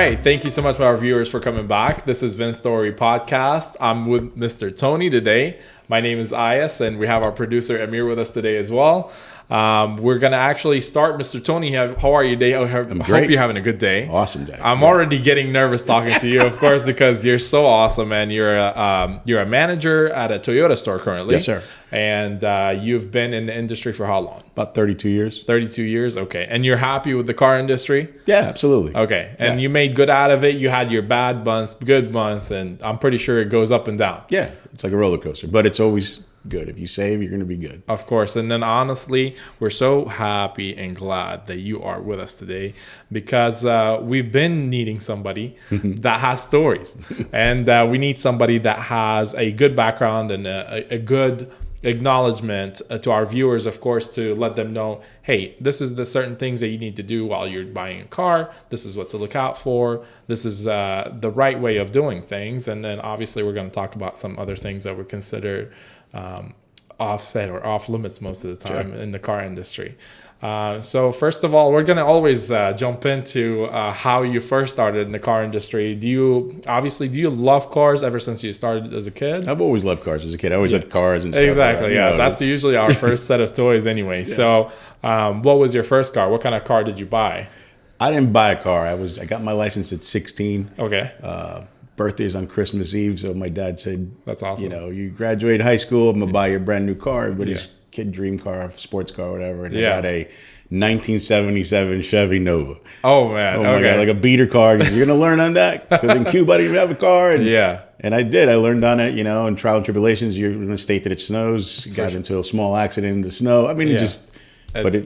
right. Thank you so much, our viewers, for coming back. This is Vince Story Podcast. I'm with Mr. Tony today. My name is Ayas, and we have our producer Amir with us today as well. We're going to actually start. Mr. Tony, how are you today? I hope you're having a good day. Awesome day. I'm already getting nervous talking to you, of course, because you're so awesome, and you're a manager at a Toyota store currently. Yes, sir. And you've been in the industry for how long? About 32 years. 32 years, okay. And you're happy with the car industry? Yeah, absolutely. Okay. And you made good out of it. You had your bad months, good months, and I'm pretty sure it goes up and down. Yeah, it's like a roller coaster, but it's always good. If you save, you're going to be good. Of course. And then honestly, we're so happy and glad that you are with us today because we've been needing somebody that has stories. And we need somebody that has a good background and a good acknowledgement to our viewers, of course, to let them know, hey, this is the certain things that you need to do while you're buying a car. This is what to look out for. This is the right way of doing things. And then obviously we're going to talk about some other things that were considered offset or off limits most of the time in the car industry. So first of all, we're going to always jump into how you first started in the car industry. Do you love cars ever since you started as a kid? I've always loved cars as a kid. I always had cars and stuff. Exactly, yeah. That's usually our first set of toys anyway. Yeah. So what was your first car? What kind of car did you buy? I didn't buy a car. I got my license at 16. Okay. Birthday's on Christmas Eve, so my dad said, "That's awesome. You graduate high school, I'm gonna buy you a brand new car, everybody's kid dream car, sports car, whatever." And I got a 1977 Chevy Nova. Oh man! Oh my God, like a beater car. You're gonna learn on that because in Cuba I didn't have a car. And, and I did. I learned on it. In trial and tribulations. You're in a state that it snows. You got into a small accident in the snow. I mean,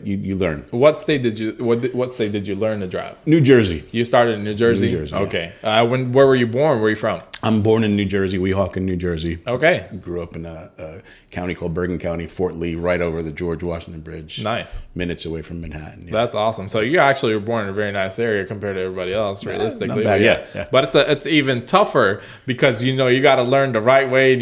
you learn. What state did you learn to drive? New Jersey. You started in New Jersey? New Jersey. Okay. Where were you born? Where are you from? I'm born in New Jersey, Weehawken, New Jersey. Okay. Grew up in a county called Bergen County, Fort Lee, right over the George Washington Bridge. Nice. Minutes away from Manhattan. Yeah. That's awesome. So you actually were born in a very nice area compared to everybody else, realistically. Not bad, yeah. But it's even tougher because you got to learn the right way, and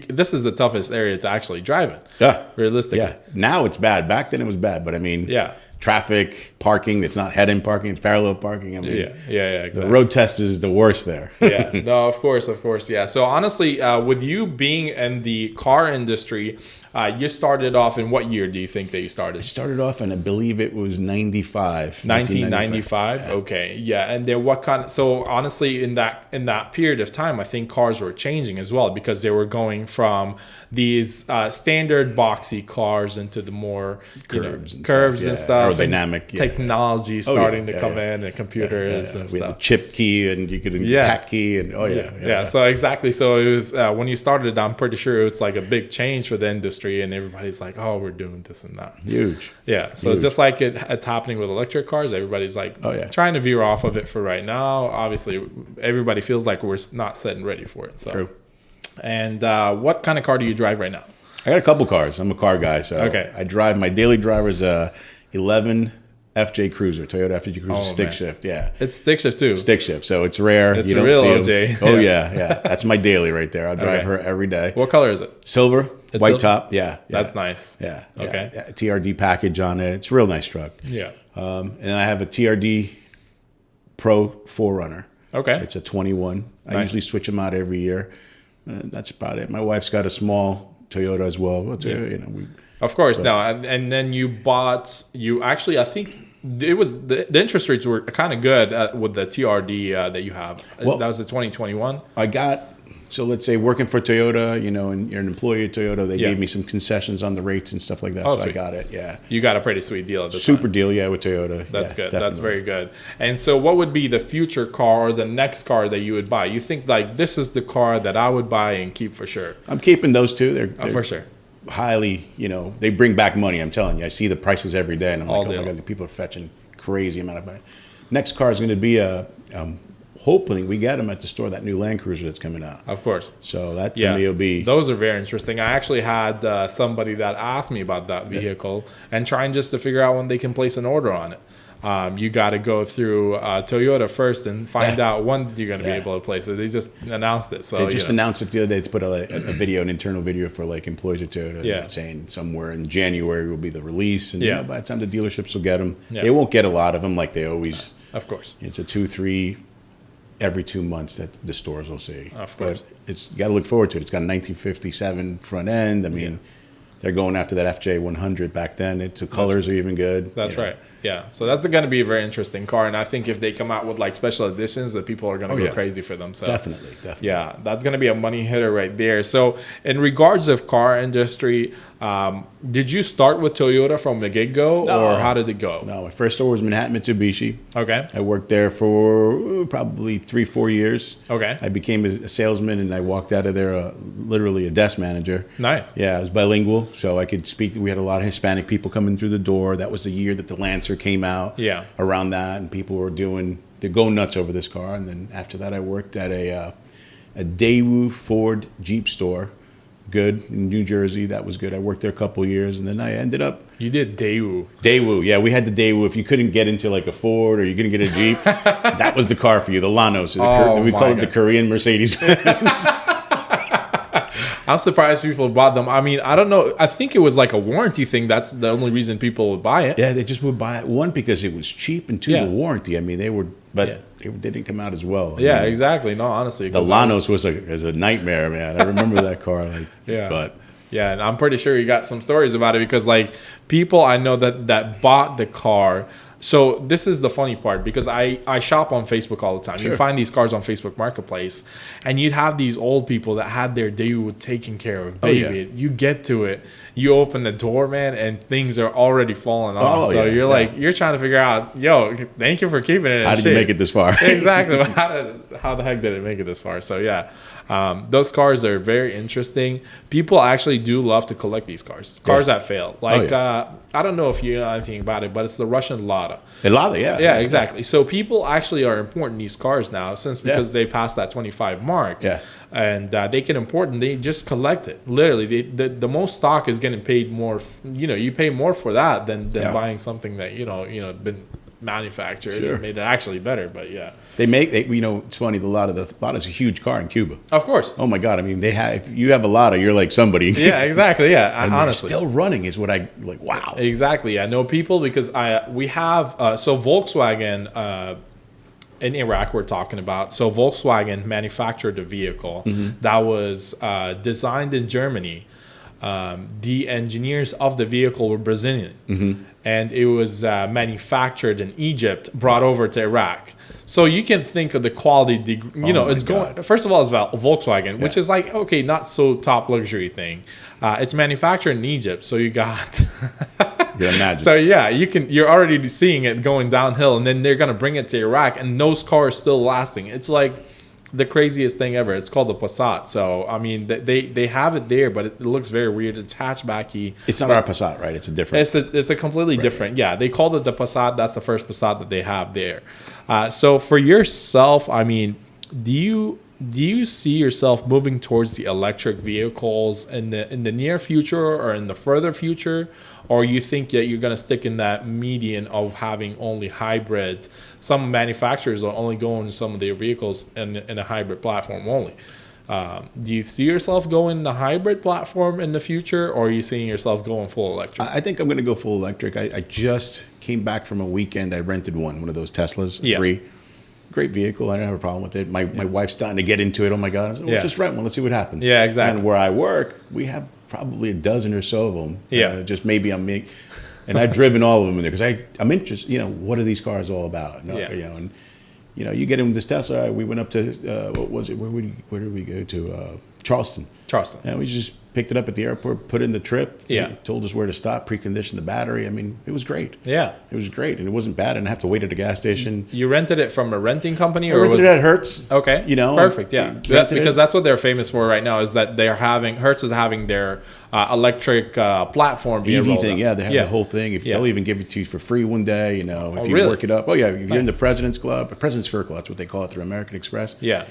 this is the toughest area to actually drive in. Yeah. Realistically. Yeah. Now it's bad. Back then it was bad, but I mean, traffic, parking, it's not head-in parking, it's parallel parking. I mean, exactly. The road test is the worst there. No, of course, yeah. So honestly, with you being in the car industry, you started off in what year do you think that you started? I started off, and I believe it was 1995. Yeah. Okay, yeah. And then so honestly, in that period of time, I think cars were changing as well because they were going from these standard boxy cars into the more curves and stuff. Aerodynamic technology starting to come in, and computers and we stuff. Had the chip key, and you could pack key, and So exactly. So it was when you started. I'm pretty sure it's like a big change for the industry, and everybody's like, "Oh, we're doing this and that." Huge. Yeah. So just like it's happening with electric cars, everybody's like trying to veer off of it for right now. Obviously, everybody feels like we're not set and ready for it. So. True. And what kind of car do you drive right now? I got a couple cars. I'm a car guy, so I drive. My daily driver is a 11 FJ Cruiser, Toyota FJ Cruiser stick shift. Yeah, it's stick shift too. Stick shift, so it's rare. It's a real OJ. Oh yeah. That's my daily right there. I drive her every day. What color is it? Silver, white top. Yeah, that's nice. Yeah. Okay. Yeah. TRD package on it. It's a real nice truck. Yeah. And I have a TRD Pro 4Runner. Okay. It's a 21. I usually switch them out every year. That's about it. My wife's got a small Toyota as well. Of course. Now, and then I think it was the interest rates were kind of good with the TRD that you have. Well, that was the 2021. So let's say working for Toyota, and you're an employee at Toyota, they gave me some concessions on the rates and stuff like that. So I got it. Yeah. You got a pretty sweet deal at the Super deal, with Toyota. That's good. Definitely. That's very good. And so what would be the future car or the next car that you would buy? You think like this is the car that I would buy and keep for sure? I'm keeping those two. They're for sure. Highly, they bring back money. I'm telling you. I see the prices every day, and I'm like, oh my God, the people are fetching crazy amount of money. Next car is going to be hoping we get them at the store, that new Land Cruiser that's coming out. Of course. So that for me will be... Those are very interesting. I actually had somebody that asked me about that vehicle and trying just to figure out when they can place an order on it. You got to go through Toyota first and find out when you're going to be able to place it. They just announced it. So they just announced it the other day to put a video, an internal video for like employees at Toyota, saying somewhere in January will be the release. And by the time the dealerships will get them, they won't get a lot of them like they always Of course. It's a 2-3 every 2 months that the stores will see. Of course. But you got to look forward to it. It's got a 1957 front end. I mean, they're going after that FJ100 back then. The colors are even good. That's right. Yeah. So that's going to be a very interesting car. And I think if they come out with like special editions, that people are going to go crazy for them. So definitely. Yeah, that's going to be a money hitter right there. So in regards of car industry, did you start with Toyota from the get-go, or how did it go? No, my first store was Manhattan Mitsubishi. Okay. I worked there for probably 3-4 years. Okay. I became a salesman, and I walked out of there literally a desk manager. Nice. Yeah, I was bilingual, so I could speak. We had a lot of Hispanic people coming through the door. That was the year that the Lancer came out. Yeah. Around that, and people were they're going nuts over this car. And then after that, I worked at a Daewoo Ford Jeep store. Good in New Jersey. That was good. I worked there a couple of years, and then I ended up. You did Daewoo. Daewoo, yeah, we had the Daewoo. If you couldn't get into like a Ford or you couldn't get a Jeep, that was the car for you. The Lanos. We call it the Korean Mercedes. I'm surprised people bought them. I mean, I don't know. I think it was like a warranty thing. That's the only reason people would buy it. Yeah, they just would buy it. One, because it was cheap, and two, the warranty. I mean, they didn't come out as well. Yeah, exactly. No, honestly. The Lanos was a nightmare, man. I remember that car. Yeah, and I'm pretty sure you got some stories about it, because like people I know that bought the car. So this is the funny part, because I shop on Facebook all the time. Sure. You find these cars on Facebook Marketplace, and you'd have these old people that had their Daewoo taken care of. Baby, you get to it, you open the door, man, and things are already falling off. So you're like, you're trying to figure out, yo, thank you for keeping it in How did you make it this far? Exactly. How the heck did it make it this far? So yeah, those cars are very interesting. People actually do love to collect these cars that fail. Like, I don't know if you know anything about it, but it's the Russian Lada. Lada, yeah. Yeah, exactly. So people actually are importing these cars now, because they passed that 25 mark. Yeah. And they can import, and they just collect it. Literally, the most stock is getting paid more. You pay more for that than buying something that been manufactured and made it actually better. But yeah, it's funny. The Lada's a huge car in Cuba. Of course. Oh my God. I mean, if you have a Lada, you're like somebody. Yeah, exactly. Yeah. And honestly, they're still running is what I like. Wow. Exactly. I know people, because we have so Volkswagen in Iraq we're talking about. So Volkswagen manufactured a vehicle that was designed in Germany. The engineers of the vehicle were Brazilian, and it was manufactured in Egypt, brought over to Iraq. So you can think of the quality. It's going. First of all, it's Volkswagen, which is like, okay, not so top luxury thing. It's manufactured in Egypt, so you got. So yeah, you're already seeing it going downhill, and then they're gonna bring it to Iraq, and those cars still lasting. It's like the craziest thing ever. It's called the Passat. So I mean, they have it there, but it looks very weird. It's hatchbacky. It's not our Passat, right? It's a different. It's a completely different. Yeah, they called it the Passat. That's the first Passat that they have there. So for yourself, I mean, do you see yourself moving towards the electric vehicles in the near future or in the further future, or you think that you're going to stick in that median of having only hybrids? Some manufacturers are only going to some of their vehicles in a hybrid platform only. Do you see yourself going the hybrid platform in the future, or are you seeing yourself going full electric? I think I'm going to go full electric. I just came back from a weekend. I rented one of those Teslas, 3. Great vehicle. I don't have a problem with it. My wife's starting to get into it. Oh my God. I said, let's just rent one. Let's see what happens. Yeah, exactly. And where I work, we have probably a dozen or so of them. Yeah. Just maybe I'm me. And I've driven all of them in there because I'm interested, what are these cars all about? And you get in this Tesla. We went up to, what was it? Where did we go to? Charleston. And we just picked it up at the airport, put in the trip. Yeah. Told us where to stop, preconditioned the battery. I mean, it was great. Yeah. It was great. And it wasn't bad. I didn't have to wait at a gas station. You rented it from a renting company? Or I rented it at Hertz. Okay. Perfect. Yeah. Because that's what they're famous for right now, is that Hertz is having their electric platform being EV thing. Yeah. They have the whole thing. They'll even give it to you for free one day, if you work it up. Oh, yeah. If you're in the President's Club, President's Circle, that's what they call it through American Express. Yeah.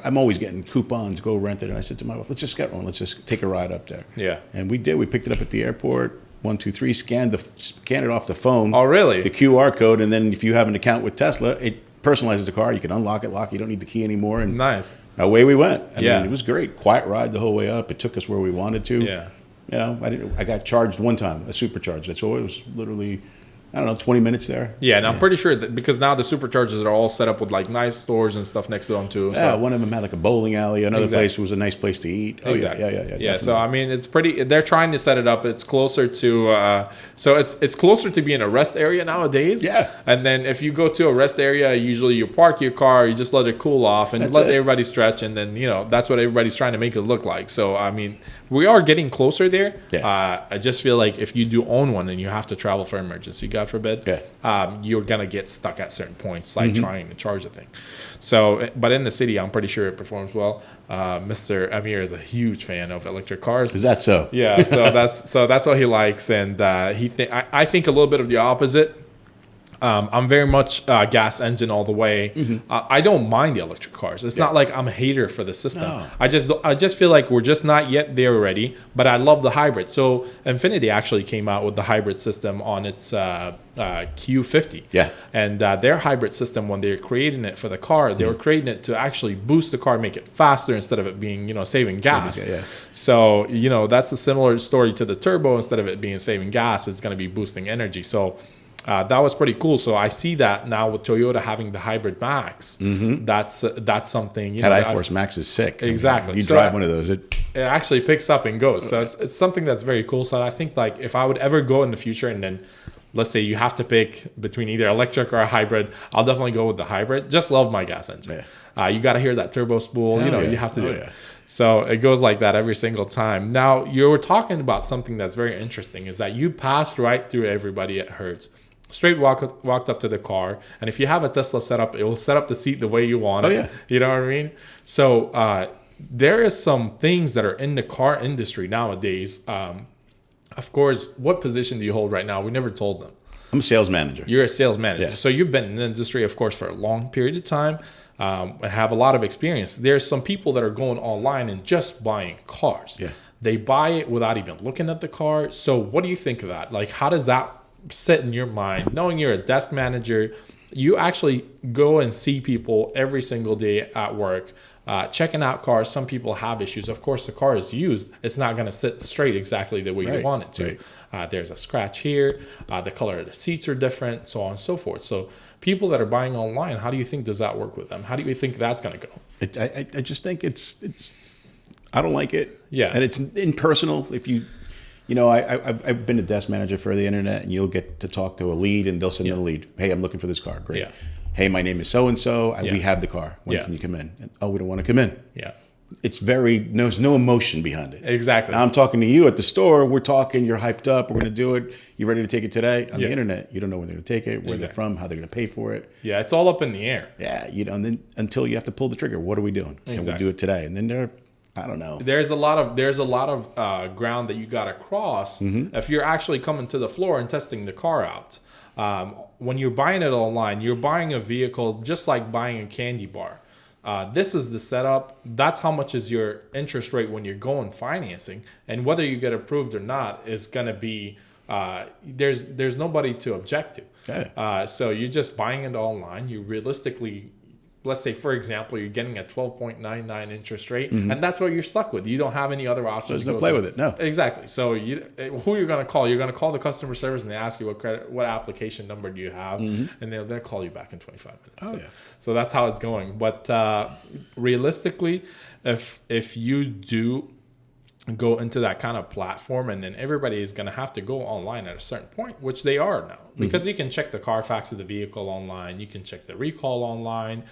I'm always getting coupons, go rent it. And I said to my wife, let's just get one. Let's just take a ride up there. Yeah. And we did. We picked it up at the airport. 1, 2, 3, scanned it off the phone. Oh, really? The QR code. And then if you have an account with Tesla, it personalizes the car. You can unlock it, lock. You don't need the key anymore. And nice. Away we went. I mean, it was great. Quiet ride the whole way up. It took us where we wanted to. Yeah. I got charged one time, a supercharge. That's all. It was literally I don't know, 20 minutes there. Yeah, and I'm pretty sure that because now the superchargers are all set up with like nice stores and stuff next to them too. Yeah, one of them had like a bowling alley. Another place was a nice place to eat. Oh exactly. Yeah. So I mean, it's pretty. They're trying to set it up. It's closer to. So it's closer to being a rest area nowadays. Yeah. And then if you go to a rest area, usually you park your car, you just let it cool off, and let everybody stretch, and then that's what everybody's trying to make it look like. So I mean, we are getting closer there. Yeah. I just feel like if you do own one and you have to travel for emergency, God forbid, you're gonna get stuck at certain points, like trying to charge the thing. So, but in the city, I'm pretty sure it performs well. Mr. Amir is a huge fan of electric cars. Is that so? Yeah. So that's what he likes, and I think a little bit of the opposite. I'm very much gas engine all the way. I don't mind the electric cars. It's not like I'm a hater for the system. No. I just feel like we're just not yet there already. But I love the hybrid. So Infiniti actually came out with the hybrid system on its Q50. Yeah. And their hybrid system, when they're creating it for the car, they were creating it to actually boost the car, make it faster instead of it being saving gas. So that's a similar story to the turbo. Instead of it being saving gas, it's going to be boosting energy. So. That was pretty cool. So I see that now with Toyota having the Hybrid Max. That's something. That iForce Max is sick. Exactly. You drive one of those, it actually picks up and goes. So it's something that's very cool. So I think like if I would ever go in the future and then let's say you have to pick between either electric or a hybrid, I'll definitely go with the hybrid. Just love my gas engine. You got to hear that turbo spool. You have to do it. So it goes like that every single time. Now you were talking about something that's very interesting is that you passed right through everybody at Hertz. Straight walked up to the car, and if you have a Tesla setup, it will set up the seat the way you want it. You know what I mean? So there is some things that are in the car industry nowadays. Of course, what position do you hold right now? We never told them. I'm a sales manager. You're a sales manager. So you've been in the industry, of course, for a long period of time and have a lot of experience. There's some people that are going online and just buying cars. They buy it without even looking at the car. So what do you think of that? Like, how does that sit in your mind, knowing you're a desk manager? You actually go and see people every single day at work, checking out cars. Some people have issues. Of course, the car is used. It's not going to sit straight exactly the way you want it to. There's a scratch here. The color of the seats are different, so on and so forth. So people that are buying online, how do you think does that work with them? How do you think that's going to go? I just think it's I don't like it. Yeah. And it's impersonal. If you I've been a desk manager for the internet, and you'll get to talk to a lead, and they'll send in a lead. Hey, I'm looking for this car. Great. Hey, my name is so and so. We have the car. When can you come in? And, we don't want to come in. It's there's no emotion behind it. Exactly. Now I'm talking to you at the store. We're talking. You're hyped up. We're going to do it. You ready to take it today? On the internet, you don't know when they're going to take it, where they're from, how they're going to pay for it. Yeah, it's all up in the air. Yeah, and then until you have to pull the trigger, what are we doing? Can we do it today? And then I don't know. There's a lot of ground that you got to cross if you're actually coming to the floor and testing the car out. When you're buying it online, you're buying a vehicle just like buying a candy bar. This is the setup. That's how much is your interest rate when you're going financing, and whether you get approved or not is going to be. There's nobody to object to. So you're just buying it online. You realistically. Let's say, for example, you're getting a 12.99 interest rate, and that's what you're stuck with. You don't have any other options. There's no play with it. No. Exactly. So who you're going to call? You're going to call the customer service, and they ask you what application number do you have, and they'll call you back in 25 minutes. So that's how it's going. But realistically, if you do go into that kind of platform, and then everybody is going to have to go online at a certain point, which they are now, because you can check the Carfax of the vehicle online, you can check the recall online,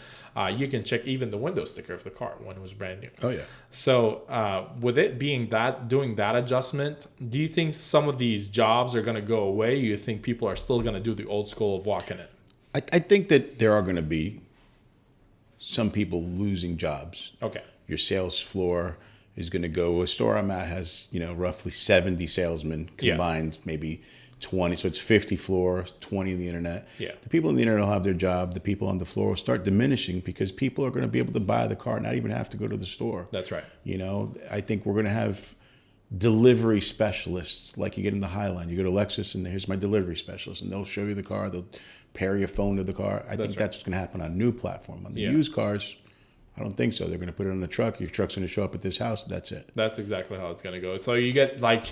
you can check even the window sticker of the car when it was brand new. So with it being doing that adjustment, do you think some of these jobs are going to go away? You think people are still going to do the old school of walking in? I think that there are going to be some people losing jobs. Your sales floor is going to go. A store I'm at has, roughly 70 salesmen combined, maybe 20. So it's 50 floors, 20 on the internet. The people on the internet will have their job. The people on the floor will start diminishing because people are going to be able to buy the car, not even have to go to the store. That's right. I think we're going to have delivery specialists like you get in the Highline. You go to Lexus and here's my delivery specialist, and they'll show you the car. They'll pair your phone to the car. I think that's going to happen on a new platform. On the used cars, I don't think so. They're going to put it on the truck. Your truck's going to show up at this house. That's it. That's exactly how it's going to go. So you get like,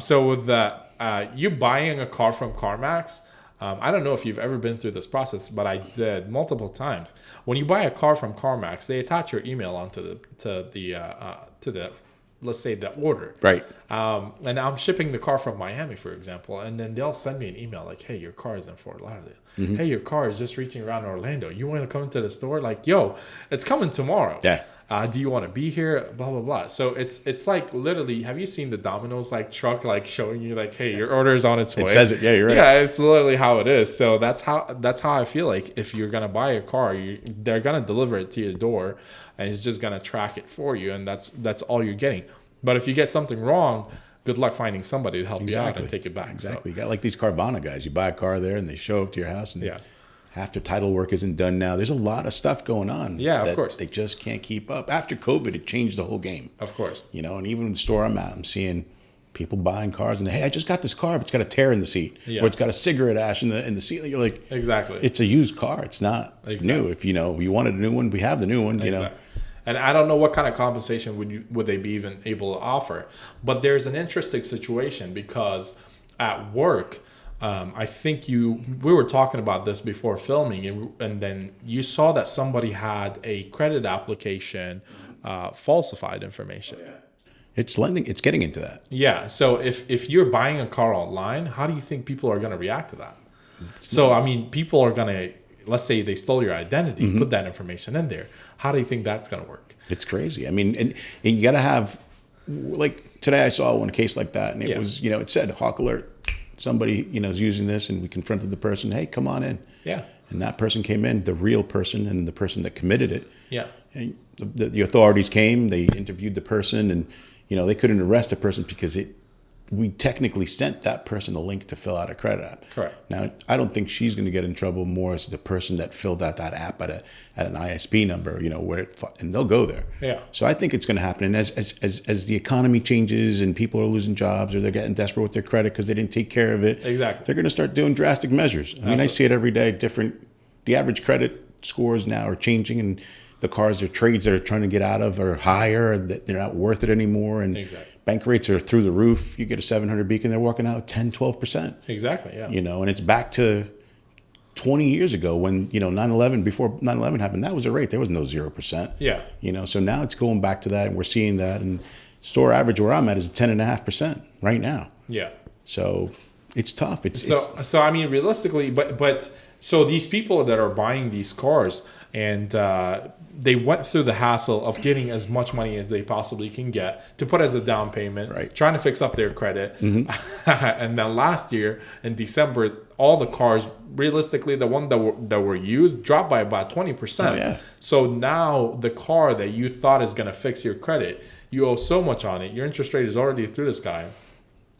so with that, you buying a car from CarMax. I don't know if you've ever been through this process, but I did multiple times. When you buy a car from CarMax, they attach your email onto the let's say the order. Right. And I'm shipping the car from Miami, for example, and then they'll send me an email like, hey, your car is in Fort Lauderdale. Mm-hmm. Hey, your car is just reaching around Orlando. You want to come to the store? Like, yo, it's coming tomorrow. Yeah. Do you want to be here? Blah, blah, blah. So it's like literally, have you seen the Domino's like truck like showing you like, hey, your order is on its way? It says it. Yeah, you're right. Yeah, it's literally how it is. So that's how I feel like if you're going to buy a car, they're going to deliver it to your door and it's just going to track it for you. And that's all you're getting. But if you get something wrong, good luck finding somebody to help you out and take it back. Exactly. So. You got like these Carvana guys. You buy a car there and they show up to your house and half their title work isn't done now. There's a lot of stuff going on. Yeah, of course. They just can't keep up. After COVID, it changed the whole game. Of course. You know, and even in the store I'm at, I'm seeing people buying cars and hey, I just got this car, but it's got a tear in the seat. Yeah. Or it's got a cigarette ash in the seat. And you're like, exactly. It's a used car. It's not new. If you wanted a new one, we have the new one, you know. And I don't know what kind of compensation would they be even able to offer. But there's an interesting situation because at work, I think we were talking about this before filming, and then you saw that somebody had a credit application falsified information. It's getting into that. Yeah. So if you're buying a car online, how do you think people are going to react to that? So, I mean, people are going to, let's say they stole your identity, put that information in there. How do you think that's going to work? It's crazy. I mean, and you got to have, like today I saw one case like that and it was, it said Hawk Alert. Somebody, is using this and we confronted the person. Hey, come on in. Yeah. And that person came in, the real person and the person that committed it. Yeah. And the authorities came, they interviewed the person and, they couldn't arrest the person because we technically sent that person a link to fill out a credit app. Correct. Now, I don't think she's going to get in trouble more as the person that filled out that app at an ISP number, and they'll go there. Yeah. So I think it's going to happen. And as the economy changes and people are losing jobs or they're getting desperate with their credit because they didn't take care of it, exactly, they're going to start doing drastic measures. I mean, I see it every day. The average credit scores now are changing, and the cars or trades that are trying to get out of are higher. They're not worth it anymore, and bank rates are through the roof. You get a 700 Beacon, they're walking out 10, 12%. Exactly, yeah. And it's back to 20 years ago when, 9/11, before 9/11 happened, that was a rate. There was no 0%. Yeah. So now it's going back to that, and we're seeing that. And store average where I'm at is 10.5% right now. Yeah. So it's tough. So I mean, realistically, but so these people that are buying these cars and they went through the hassle of getting as much money as they possibly can get to put as a down payment, right, trying to fix up their credit. And then last year in December, all the cars, realistically, the one that were used dropped by about 20%. Oh, yeah. So now the car that you thought is going to fix your credit, you owe so much on it. Your interest rate is already through the sky.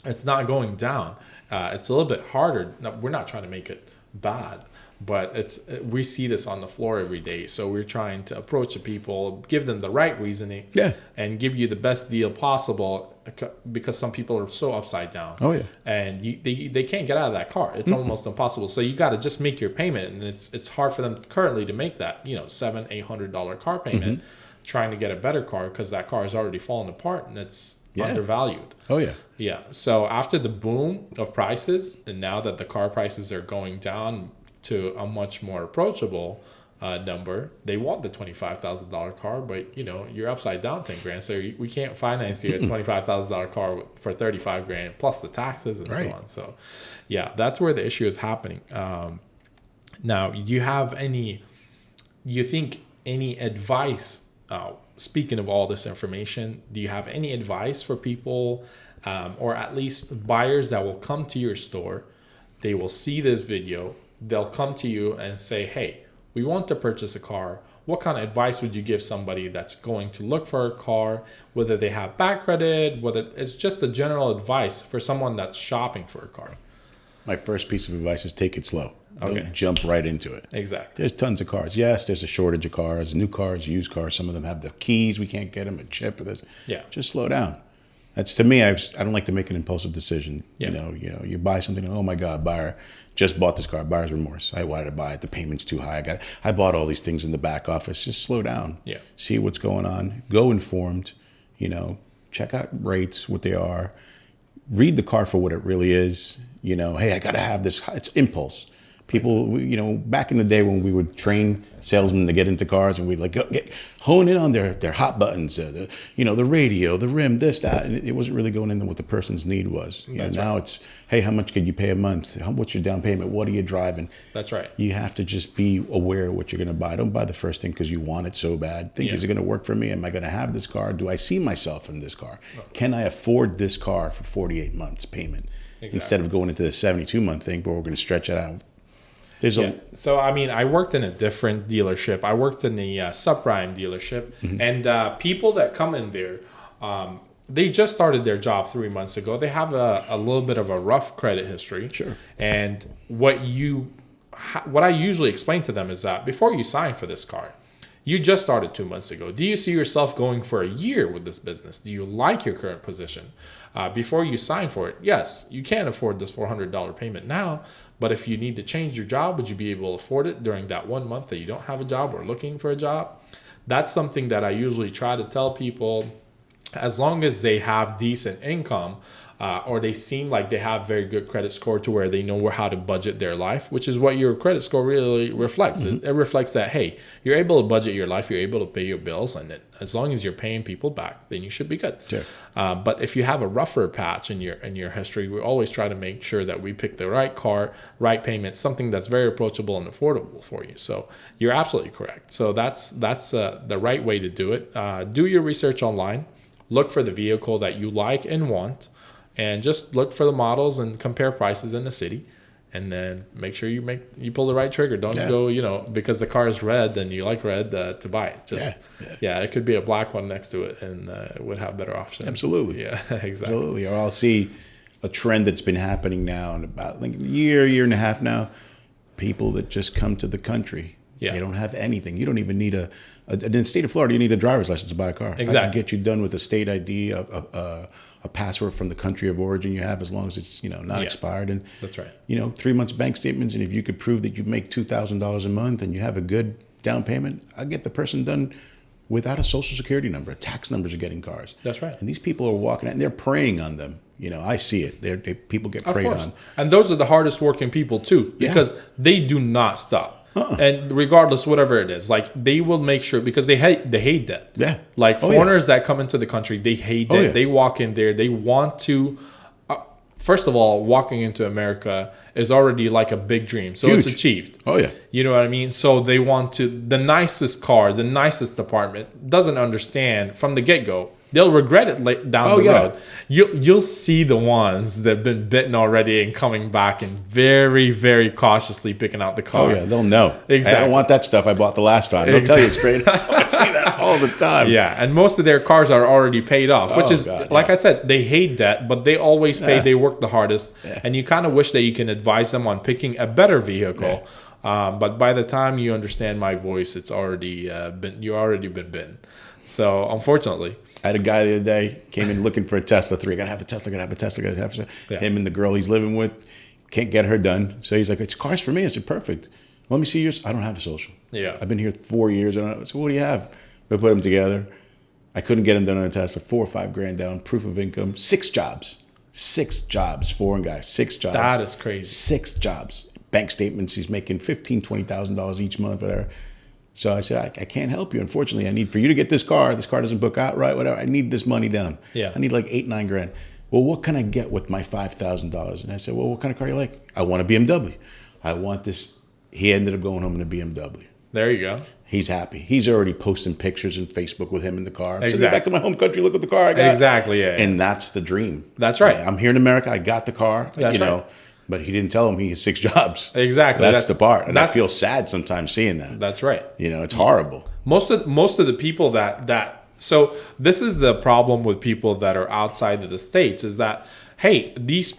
It's not going down. It's a little bit harder. No, we're not trying to make it bad, but we see this on the floor every day. So we're trying to approach the people, give them the right reasoning, and give you the best deal possible, because some people are so upside down. Oh yeah, and they can't get out of that car. It's almost impossible. So you got to just make your payment, and it's hard for them currently to make that $700-800 car payment, trying to get a better car because that car is already falling apart and it's undervalued. Oh yeah. Yeah. So after the boom of prices, and now that the car prices are going down to a much more approachable number, they want the $25,000 car, but you're upside down $10,000. So we can't finance you a $25,000 car for $35,000 plus the taxes and so on. So yeah, that's where the issue is happening. Now, do you think any advice? Speaking of all this information, do you have any advice for people, or at least buyers that will come to your store? They will see this video. They'll come to you and say, hey, we want to purchase a car. What kind of advice would you give somebody that's going to look for a car, whether they have bad credit, whether it's just a general advice for someone that's shopping for a car? My first piece of advice is take it slow. Don't jump right into it. Exactly. There's tons of cars. Yes, there's a shortage of cars, new cars, used cars. Some of them have the keys. We can't get them, a chip or this. Yeah. Just slow down. That's, to me, I don't like to make an impulsive decision. Yeah. You buy something, oh my God, buyer just bought this car, buyer's remorse. Why did I buy it? The payment's too high. I bought all these things in the back office. Just slow down. Yeah. See what's going on. Go informed. Check out rates, what they are. read the car for what it really is. You know, hey, I got to have this. It's impulse. People, you know, back in the day when we would train salesmen to get into cars and we'd like hone in on their hot buttons, the radio, the rim, this, that, and it wasn't really going into what the person's need was. Now it's, hey, how much could you pay a month? What's your down payment? What are you driving? That's right. You have to just be aware of what you're going to buy. Don't buy the first thing because you want it so bad. Think, is it going to work for me? Am I going to have this car? Do I see myself in this car? Can I afford this car for 48 months payment? Exactly. Instead of going into the 72-month thing, but we're going to stretch it out. So, I mean, I worked in a different dealership. I worked in the subprime dealership. Mm-hmm. And people that come in there, they just started their job 3 months ago. They have a little bit of a rough credit history. Sure. And what I usually explain to them is that before you sign for this car, you just started 2 months ago. Do you see yourself going for a year with this business? Do you like your current position? Before you sign for it, yes, you can't afford this $400 payment now, but if you need to change your job, would you be able to afford it during that 1 month that you don't have a job or looking for a job? That's something that I usually try to tell people, as long as they have decent income, or they seem like they have very good credit score to where they know how to budget their life, which is what your credit score really reflects. Mm-hmm. It reflects that, hey, you're able to budget your life, you're able to pay your bills, and as long as you're paying people back, then you should be good. Sure. But if you have a rougher patch in your history, we always try to make sure that we pick the right car, right payment, something that's very approachable and affordable for you. So you're absolutely correct. So that's the right way to do it. Do your research online. Look for the vehicle that you like and want. And just look for the models and compare prices in the city, and then make sure you pull the right trigger. Don't go, because the car is red and you like red to buy it. It could be a black one next to it, and it would have better options. Absolutely. Yeah, exactly. Absolutely. Or I'll see a trend that's been happening now in about like a year and a half now. People that just come to the country. Yeah. They don't have anything. You don't even need in the state of Florida, you need a driver's license to buy a car. Exactly. I can get you done with a state ID, a passport from the country of origin you have, as long as it's not expired. And that's right. 3 months bank statements, and if you could prove that you make $2,000 a month and you have a good down payment, I'll get the person done without a social security number. Tax numbers are getting cars. That's right. And these people are walking out and they're preying on them. I see it. People get preyed on. And those are the hardest working people too, because they do not stop. And regardless, whatever it is, like they will make sure, because they hate debt. Yeah. Like foreigners that come into the country, they hate debt. They walk in there, they want to. First of all, walking into America is already like a big dream, so huge. It's achieved. Oh yeah. You know what I mean? So they want the nicest car, the nicest apartment. Doesn't understand from the get-go. They'll regret it down the road. You'll see the ones that have been bitten already and coming back and very, very cautiously picking out the car. Oh, yeah. They'll know. Exactly. Hey, I don't want that stuff I bought the last time. They'll tell you straight up. I see that all the time. Yeah, and most of their cars are already paid off, which is, like I said, they hate debt, but they always pay. They work the hardest. Yeah. And you kind of wish that you can advise them on picking a better vehicle. Yeah. But by the time you understand my voice, it's already you've already been bitten. So, unfortunately. I had a guy the other day came in looking for a Tesla 3. Gotta have a Tesla. Him and the girl he's living with can't get her done. So he's like, "It's cars for me." I said, "Perfect. Let me see yours." I don't have a social. Yeah. I've been here 4 years. I don't know. So what do you have? We put them together. I couldn't get him done on a Tesla. $4 or $5 grand down. Proof of income. 6 jobs. 6 jobs. Foreign guy. 6 jobs. That is crazy. 6 jobs. Bank statements. He's making $15,000, $20,000 each month, whatever. So I said, I can't help you. Unfortunately, I need for you to get this car. This car doesn't book out right, whatever. I need this money down. Yeah. I need like $8-9 grand. Well, what can I get with my $5,000? And I said, well, what kind of car you like? I want a BMW. I want this. He ended up going home in a BMW. There you go. He's happy. He's already posting pictures on Facebook with him in the car. Exactly. Send me back to my home country. Look at the car I got. Exactly. Yeah. And that's the dream. That's right. I'm here in America. I got the car. That's right. But he didn't tell him he has 6 jobs. Exactly. That's the part. And I feel sad sometimes seeing that. That's right. It's horrible. Most of the people that so this is the problem with people that are outside of the States, is that, hey, this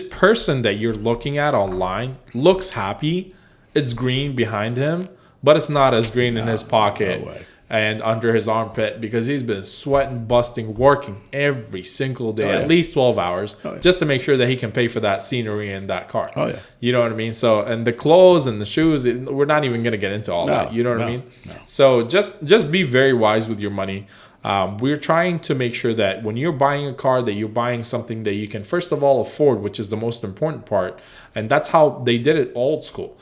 person that you're looking at online looks happy. It's green behind him, but it's not as green in his pocket. No way. And under his armpit, because he's been sweating, busting, working every single day, at least 12 hours, just to make sure that he can pay for that scenery and that car. Oh, yeah. You know what I mean? So, and the clothes and the shoes, we're not even going to get into all that. You know what I mean? No. So just be very wise with your money. We're trying to make sure that when you're buying a car, that you're buying something that you can first of all afford, which is the most important part. And that's how they did it old school.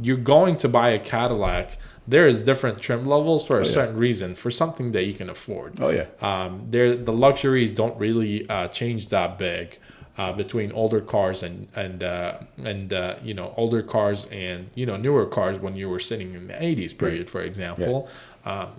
You're going to buy a Cadillac. There is different trim levels for a certain reason, for something that you can afford. Oh yeah. The luxuries don't really change that big between older cars and older cars and newer cars. When you were sitting in the 80s period, for example,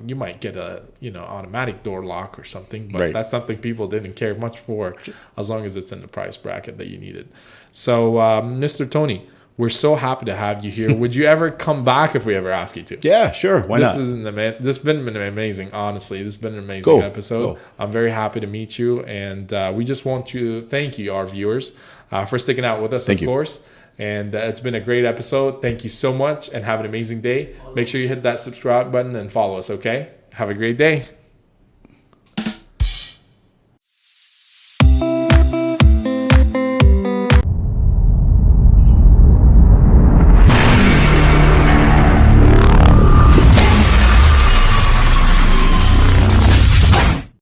you might get a automatic door lock or something, but that's something people didn't care much for, as long as it's in the price bracket that you needed. So, Mr. Tony, we're so happy to have you here. Would you ever come back if we ever ask you to? Yeah, sure. Why not? This has been amazing, honestly. This has been an amazing episode. Cool. I'm very happy to meet you. And we just want to thank you, our viewers, for sticking out with us, of course. And it's been a great episode. Thank you so much and have an amazing day. Make sure you hit that subscribe button and follow us, okay? Have a great day.